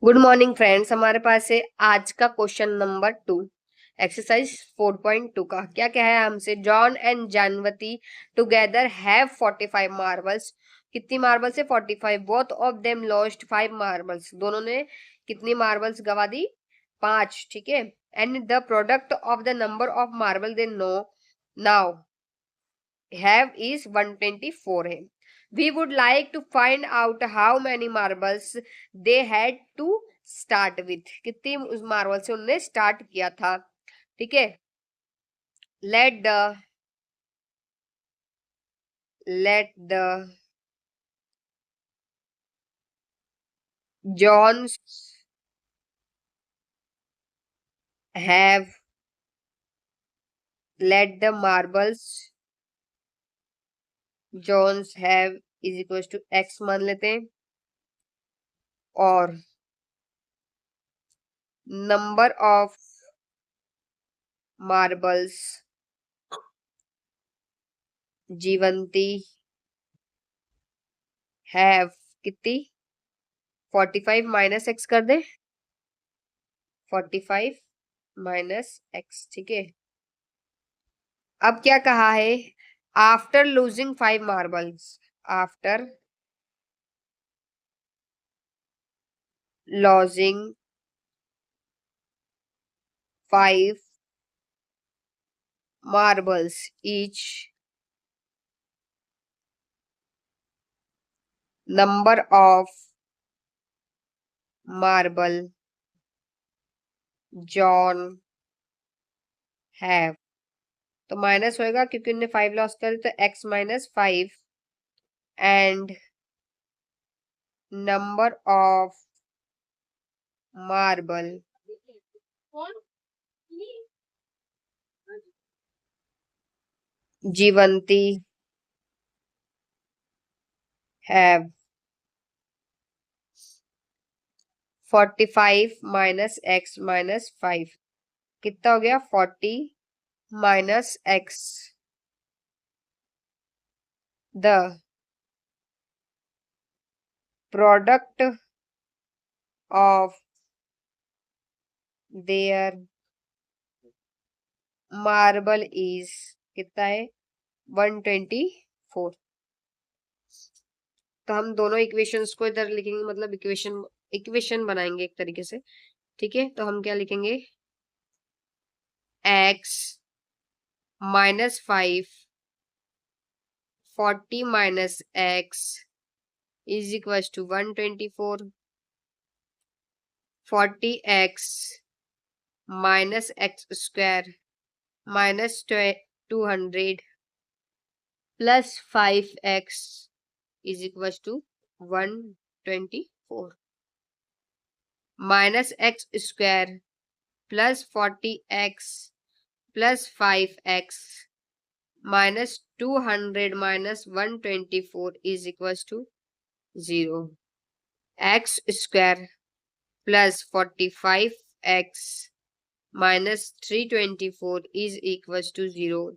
Good morning friends. हमारे पास है आज का क्वेश्चन नंबर 2, एक्सरसाइज 4.2 का। क्या क्या है हमसे? John and Janvati together have 45 marbles. कितनी मार्बल्स है? 45। Both of them lost 5 marbles. दोनों ने कितनी मार्बल्स गवा दी? 5। ठीक है। And the product of the number of marble they know now have is 124 है। We would like to find out how many marbles they had to start with। कितनी उस मार्बल से उन्होंने स्टार्ट किया था। ठीक है। let the let the Johns have let the marbles Johns have is equals to x मान लेते हैं और नंबर ऑफ मार्बल्स जीवंती हैव कितनी? 45 माइनस एक्स कर दे। 45 माइनस एक्स। ठीक है। अब क्या कहा है? After losing 5 marbles, after losing 5 marbles each, number of marble John have. तो माइनस होएगा क्योंकि उन्होंने 5 लॉस करे, तो x minus 5 and number of marble Jeevanti have 45 minus X minus 5 कितना हो गया? 40 minus X. The product of their marble is कितना है? 124। तो हम दोनों इक्वेशंस को इधर लिखेंगे, मतलब इक्वेशन इक्वेशन बनाएंगे एक तरीके से। ठीक है। तो हम क्या लिखेंगे? x minus 5 40 minus x is equal to 124। 40x minus x square minus 200 plus 5x is equal to 124 minus x square plus 40x plus 5x minus 200 minus 124 is equal to 0। X square plus 45x minus 324 is equal to 0।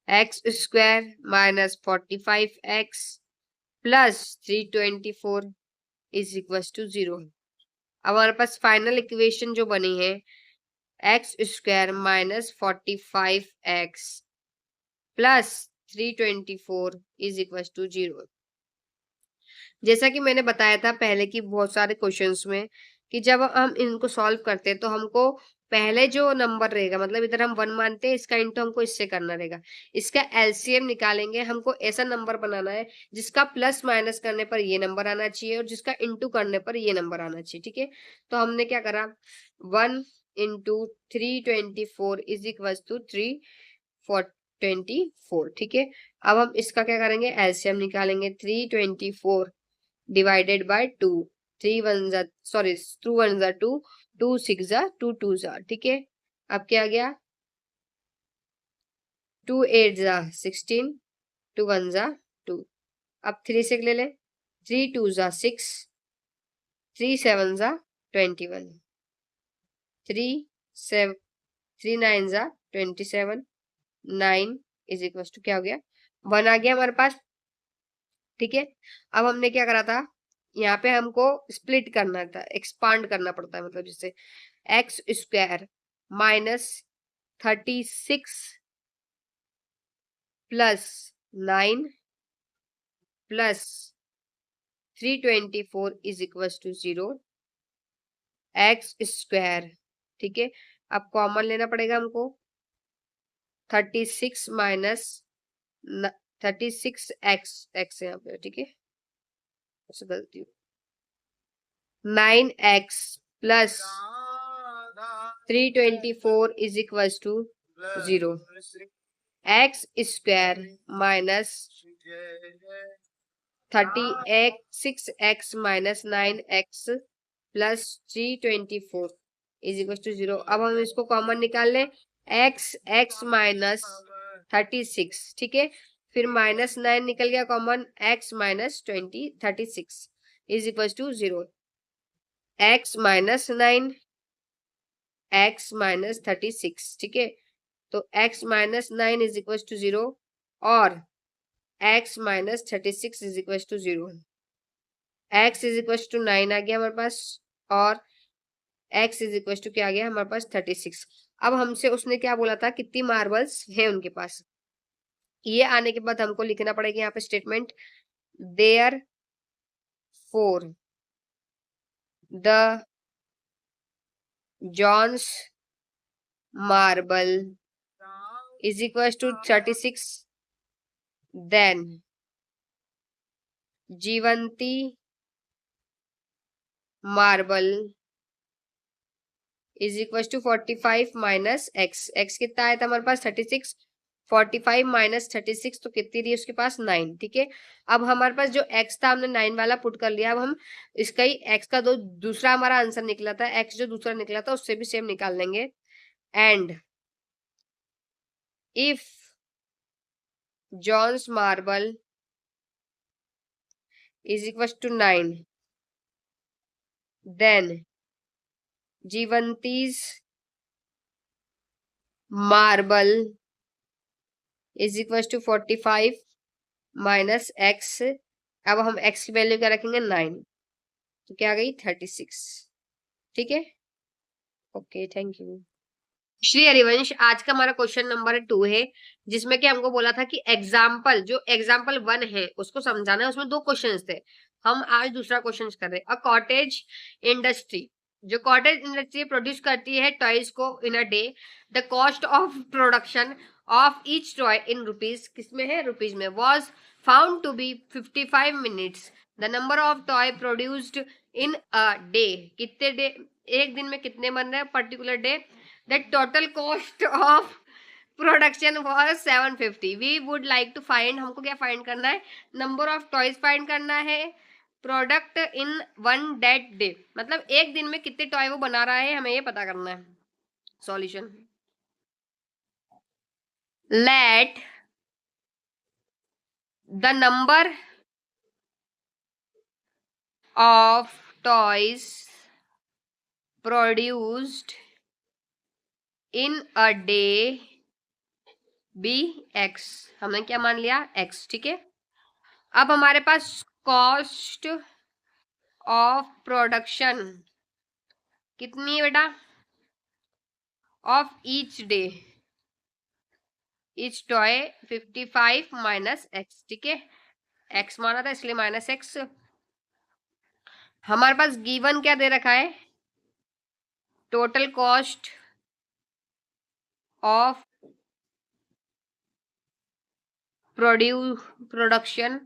X square minus 45x plus 324 is equal to 0। अब हमारे पास final equation जो बनी है x square minus 45x plus 324 is equal to 0। जैसा कि मैंने बताया था पहले कि बहुत सारे क्वेश्चंस में कि जब हम इनको सॉल्व करते हैं तो हमको पहले जो नंबर रहेगा, मतलब इधर हम 1 मानते हैं, इसका इंटू हमको इससे करना रहेगा। इसका एलसीएम निकालेंगे। हमको ऐसा नंबर बनाना है जिसका प्लस माइनस करने पर ये नंबर आना चाहिए और जिसका इंटू करने पर ये नंबर आना चाहिए। ठीक है। तो हमने क्या करा? 1 इंटू 324 इज इक्वल टू 324। ठीक है। अब हम इसका क्या करेंगे? एलसीएम निकालेंगे। 324 डिवाइडेड बाय 2। 3 1 जा सॉरी 2 1 जा 2, 2 6 जा 2 2 जा। ठीक है। अब क्या आ गया? 2 8 जा 16, 2 1 जा 2। अब 3 से ले ले। 3 2 जा 6, 3 7 जा 21, 3 7 3 9 जा 27, 9 इज इक्वल टू क्या हो गया? 1 आ गया हमारे पास। ठीक है। अब हमने क्या करा था? यहाँ पे हमको स्प्लिट करना था, एक्सपांड करना पड़ता है, मतलब जैसे x square minus 36 plus 9 plus 324 is equal to 0 x square. ठीक है, अब कॉमन लेना पड़ेगा हमको, 36 माइनस 36 एक्स, एक्स यहाँ पे, ठीक है, ऐसे गलती 9x plus 324 is equal to 0 x square minus 36x minus 9x plus 324 is equal to 0। अब हम इसको कॉमन निकाल लें, x माइनस 36, ठीक है, फिर माइनस 9 निकल गया common, x minus 36 is equal to 0 x minus 9 x minus 36, ठीक है, तो x minus 9 is equal to 0 और x minus 36 is equal to 0। x is equal to 9 आ गया हमारे पास और x इज इक्वल टू क्या आ गया हमारे पास 36। अब हमसे उसने क्या बोला था, कितनी मार्बल्स है उनके पास। ये आने के बाद हमको लिखना पड़ेगा यहाँ पे statement, therefore the John's marble is equals to 36, then Jeevanti marble is equal to 45 minus X, X कितना आया था हमारे पास 36, 45 माइनस 36 तो कितनी रही उसके पास 9, ठीक है। अब हमारे पास जो एक्स था हमने 9 वाला पुट कर लिया, अब हम इसका ही एक्स का दूसरा हमारा आंसर निकला था, एक्स जो दूसरा निकला था उससे भी सेम निकाल लेंगे। And if John's marble is equals to 9, then Jeevanti's marble is equal to 45 minus X, अब हम एक्स की वैल्यू क्या रखेंगे 9, तो क्या आ गई 36, ठीक है। Okay, thank you. Shri Harivansh, आज का हमारा क्वेश्चन नंबर 2 है, जिसमें कि हमको बोला था कि एग्जाम्पल, जो एग्जाम्पल 1 है उसको समझाना है, उसमें 2 क्वेश्चन थे, हम आज दूसरा क्वेश्चन कर रहे हैं। अ कॉटेज इंडस्ट्री, जो कॉटेज इंडस्ट्री प्रोड्यूस करती है टॉयज को in a day, the cost of production of each toy in rupees, किसमें है रुपीज में, was found to be 55 minutes, the number of toy produced in a day, कितने day, एक दिन में कितने बन रहे हैं particular day, the total cost of production was 750। we would like to find, हमको क्या फाइंड करना है, नंबर ऑफ टॉयज फाइंड करना है, product in one date day, मतलब एक दिन में कितने टॉय वो बना रहा है हमें ये पता करना है। Solution, let the number of toys produced in a day be x, हमने क्या मान लिया एक्स, ठीक है। अब हमारे पास कॉस्ट ऑफ प्रोडक्शन कितनी है बेटा, of each day, each toy 55 minus x, ठीक है, एक्स माना था इसलिए माइनस एक्स। हमारे पास गिवन क्या दे रखा है, total cost of production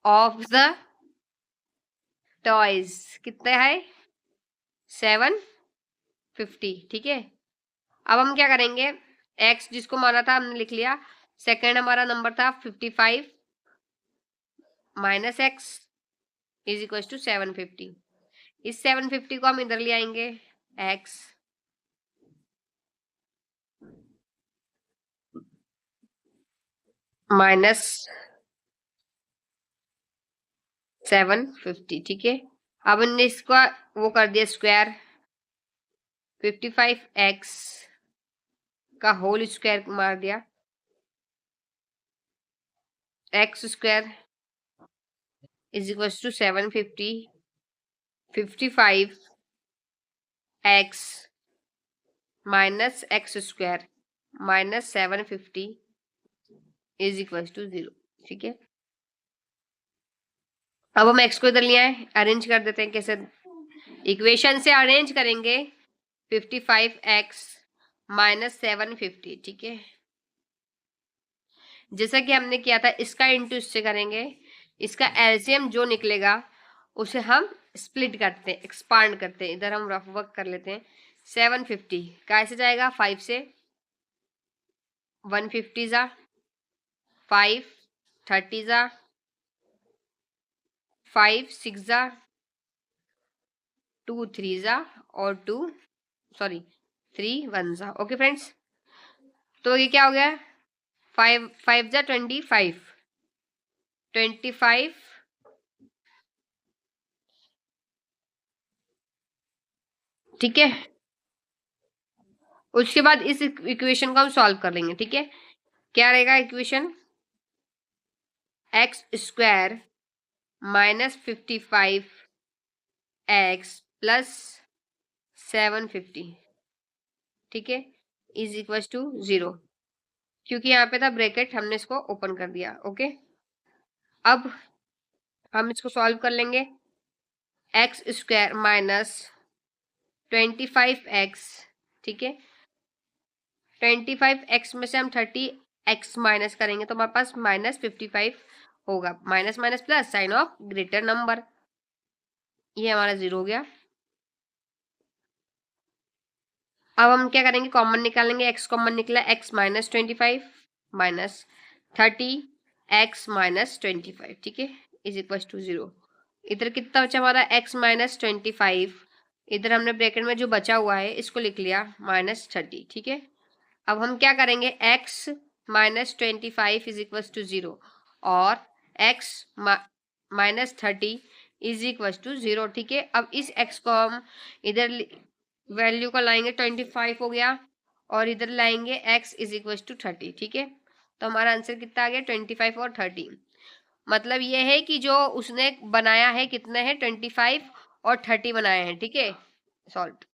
of the toys कितना है 750, ठीक है। अब हम क्या करेंगे, एक्स जिसको माना था हमने लिख लिया, सेकेंड हमारा नंबर था 55 minus x is equal to 750, इस 750 को हम इधर ले आएंगे, एक्स माइनस 750, ठीक है। अब हमने इसका वो कर दिया स्क्वायर, 55x का होल स्क्वायर मार दिया, x square is equal to 750 55 x minus x square minus 750 is equal to 0। ठीक है, अब हम एक्स को इधर लिया है, अरेंज कर देते हैं। कैसे इक्वेशन से अरेंज करेंगे? 55x minus 750। ठीक है, जैसा कि हमने किया था, इसका इंटू इससे करेंगे, इसका एलसीएम जो निकलेगा उसे हम स्प्लिट करते हैं, एक्सपांड करते हैं। इधर हम रफ वर्क कर लेते हैं। 750 कैसे जाएगा? 5 से 150 जा, 5 30 जा, 5 6 जा, 2 3 जा और 2 सॉरी 3 1 जा। ओके फ्रेंड्स, तो ये क्या हो गया? 5 5 जा 25 25 ठीक है, उसके बाद इस इक्वेशन को हम सॉल्व कर लेंगे। ठीक है, क्या रहेगा equation? X square minus 55 x plus 750। ठीक है, इज इक्वल टू 0, क्योंकि यहाँ पे था ब्रैकेट, हमने इसको ओपन कर दिया। ओके, अब हम इसको सॉल्व कर लेंगे। X square minus 25x। ठीक है, 25x में से हम 30x माइनस करेंगे तो हमारे पास माइनस 55 होगा। Minus minus plus, sign of greater number, ये हमारा 0 हो गया। अब हम क्या करेंगे? कॉमन निकालेंगे। x कॉमन निकला, x minus 25 minus 30 x minus 25। ठीक है, इज इक्वल टू 0। इधर कितना बचा हमारा? x माइनस 25, इधर हमने ब्रैकेट में जो बचा हुआ है इसको लिख लिया माइनस 30। ठीक है, अब हम क्या करेंगे? x minus 25 is equal to 0 और x minus 30 is equal to 0। ठीक है, अब इस x को हम इधर वैल्यू को लाएंगे, 25 हो गया, और इधर लाएंगे x इज इक्वल टू 30। ठीक है, तो हमारा आंसर कितना आ गया? 25 और 30। मतलब ये है कि जो उसने बनाया है कितने हैं? 25 और 30 बनाए हैं। ठीक है, सॉल्व।